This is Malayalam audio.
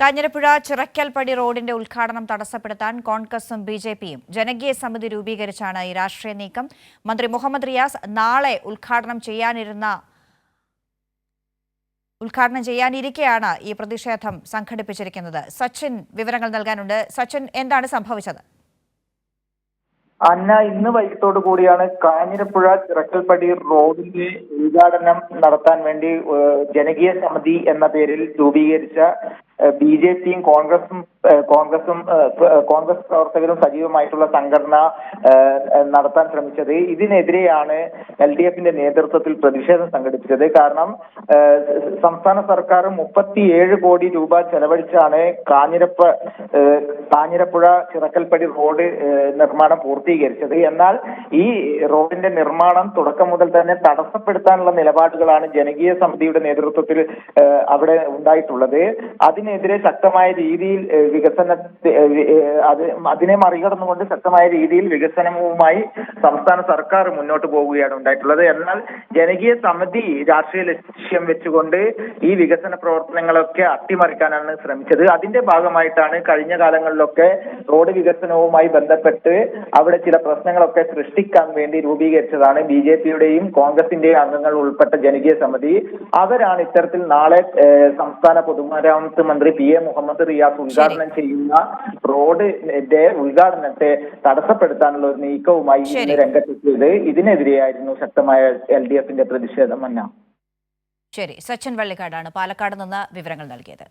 കാഞ്ഞിരപ്പുഴ ചിറക്കൽപ്പടി റോഡിന്റെ ഉദ്ഘാടനം തടസ്സപ്പെടുത്താൻ കോൺഗ്രസും ബിജെപിയും ജനകീയ സമിതി രൂപീകരിച്ചാണ് ഈ രാഷ്ട്രീയ നീക്കം. മന്ത്രി മുഹമ്മദ് റിയാസ് നാളെ ഉദ്ഘാടനം ചെയ്യാനിരിക്കെയാണ് ഈ പ്രതിഷേധം സംഘടിപ്പിച്ചിരിക്കുന്നത്. സച്ചിൻ വിവരങ്ങൾ നൽകാനുണ്ട്. സച്ചിൻ, എന്താണ് സംഭവിച്ചത്? അന്ന, ഇന്ന് വൈകിട്ടോടു കൂടിയാണ് കാഞ്ഞിരപ്പുഴ ചിറക്കൽപ്പടി റോഡിന്റെ ഉദ്ഘാടനം നടത്താൻ വേണ്ടി ജനകീയ സമിതി എന്ന പേരിൽ രൂപീകരിച്ച ബിജെപിയും കോൺഗ്രസ് പ്രവർത്തകരും സജീവമായിട്ടുള്ള സംഘടന നടത്താൻ ശ്രമിച്ചത്. ഇതിനെതിരെയാണ് LDFന്റെ നേതൃത്വത്തിൽ പ്രതിഷേധം സംഘടിപ്പിച്ചത്. കാരണം സംസ്ഥാന സർക്കാർ 37 കോടി രൂപ ചെലവഴിച്ചാണ് കാഞ്ഞിരപ്പുഴ ചിറക്കൽപ്പടി റോഡ് നിർമ്മാണം പൂർത്തീകരിച്ചത്. എന്നാൽ ഈ റോഡിന്റെ നിർമ്മാണം തുടക്കം മുതൽ തന്നെ തടസ്സപ്പെടുത്താനുള്ള നിലപാടുകളാണ് ജനകീയ സമിതിയുടെ നേതൃത്വത്തിൽ അവിടെ ഉണ്ടായിട്ടുള്ളത്. അതിനെതിരെ ശക്തമായ രീതിയിൽ അതിനെ മറികടന്നുകൊണ്ട് ശക്തമായ രീതിയിൽ വികസനവുമായി സംസ്ഥാന സർക്കാർ മുന്നോട്ട് പോവുകയാണ് ഉണ്ടായിട്ടുള്ളത്. എന്നാൽ ജനകീയ സമിതി രാഷ്ട്രീയ ലക്ഷ്യം വെച്ചുകൊണ്ട് ഈ വികസന പ്രവർത്തനങ്ങളൊക്കെ അട്ടിമറിക്കാനാണ് ശ്രമിച്ചത്. അതിന്റെ ഭാഗമായിട്ടാണ് കഴിഞ്ഞ കാലങ്ങളിലൊക്കെ റോഡ് വികസനവുമായി ബന്ധപ്പെട്ട് അവിടെ ചില പ്രശ്നങ്ങളൊക്കെ സൃഷ്ടിക്കാൻ വേണ്ടി രൂപീകരിച്ചതാണ് BJPയുടെയും കോൺഗ്രസിന്റെയും അംഗങ്ങൾ ഉൾപ്പെട്ട ജനകീയ സമിതി. അവരാണ് ഇത്തരത്തിൽ നാളെ സംസ്ഥാന പൊതുമരാമത്ത് മന്ത്രി PA മുഹമ്മദ് റിയാസ് ഉദ്ഘാടനം ചെയ്യുന്ന റോഡിന്റെ ഉദ്ഘാടനത്തെ തടസ്സപ്പെടുത്താനുള്ള ഒരു നീക്കവുമായി ഇന്ന് രംഗത്തെത്തിയത്. ഇതിനെതിരെയായിരുന്നു ശക്തമായ LDFന്റെ പ്രതിഷേധം. ശരി, സച്ചിൻ വള്ളിക്കാടാണ് പാലക്കാട് നിന്ന് വിവരങ്ങൾ നൽകിയത്.